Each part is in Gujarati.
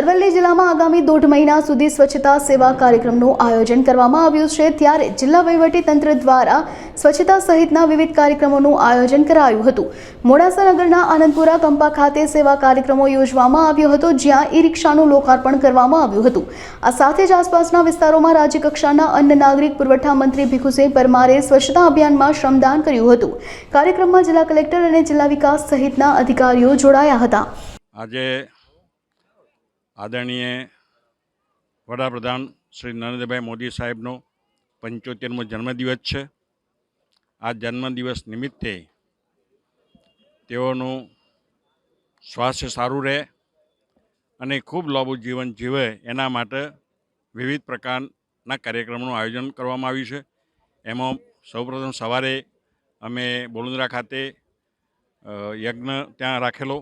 અરવલ્લી જિલ્લામાં આગામી 1.5 મહિના સુધી સ્વચ્છતા સેવા કાર્યક્રમનું આયોજન કરવામાં આવ્યું છે, ત્યારે જિલ્લા વહીવટી તંત્ર દ્વારા સ્વચ્છતા સહિતના વિવિધ કાર્યક્રમોનું આયોજન કરાયું હતું। મોડાસા નગરના આનંદપુરા કંપા ખાતે સેવા કાર્યક્રમો યોજવામાં આવ્યો હતો, જ્યાં ઈ-રિક્ષાનું લોકાર્પણ કરવામાં આવ્યું હતું। આ સાથે જ આસપાસના વિસ્તારોમાં રાજ્યકક્ષાના અન્ન નાગરિક પુરવઠા મંત્રી ભીખુસિંહ પરમારે સ્વચ્છતા અભિયાનમાં શ્રમદાન કર્યું હતું। કાર્યક્રમમાં જિલ્લા કલેક્ટર અને જિલ્લા વિકાસ સહિતના અધિકારીઓ જોડાયા હતા। આજે આદરણીય વડાપ્રધાન શ્રી નરેન્દ્રભાઈ મોદી સાહેબનો 75મો જન્મદિવસ છે। આ જન્મદિવસ નિમિત્તે તેઓનું સ્વાસ્થ્ય સારું રહે અને ખૂબ લાંબુ જીવન જીવે એના માટે વિવિધ પ્રકારના કાર્યક્રમોનું આયોજન કરવામાં આવ્યું છે। એમાં સૌપ્રથમ સવારે અમે બોલુંદ્રા ખાતે યજ્ઞ ત્યાં રાખેલો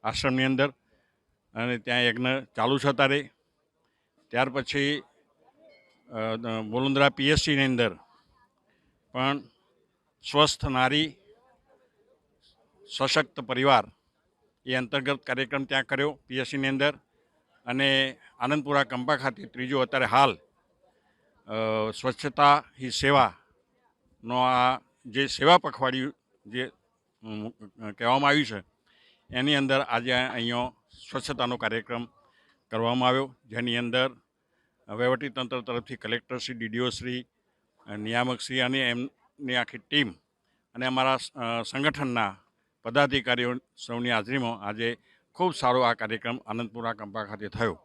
આશ્રમની અંદર, અને ત્યાં યજ્ઞ ચાલુ છે અત્યારે। ત્યાર પછી બોલુંદ્રા પીએસસીની અંદર પણ સ્વસ્થ નારી સશક્ત પરિવાર એ અંતર્ગત કાર્યક્રમ ત્યાં કર્યો પીએસસીની અંદર। અને આનંદપુરા કંપા ખાતે ત્રીજો અત્યારે હાલ સ્વચ્છતા હી સેવાનો આ જે સેવા પખવાડિયું જે કહેવામાં આવ્યું છે, એની અંદર આજે અહીંયા સ્વચ્છતાનો કાર્યક્રમ કરવામાં આવ્યો, જેની અંદર વહીવટીતંત્ર તરફથી કલેક્ટરશ્રી, ડીડીઓશ્રી, નિયામકશ્રી અને એમની આખી ટીમ અને અમારા સંગઠનના પદાધિકારીઓ સૌની હાજરીમાં આજે ખૂબ સારો આ કાર્યક્રમ આનંદપુરા કંપા ખાતે થયો।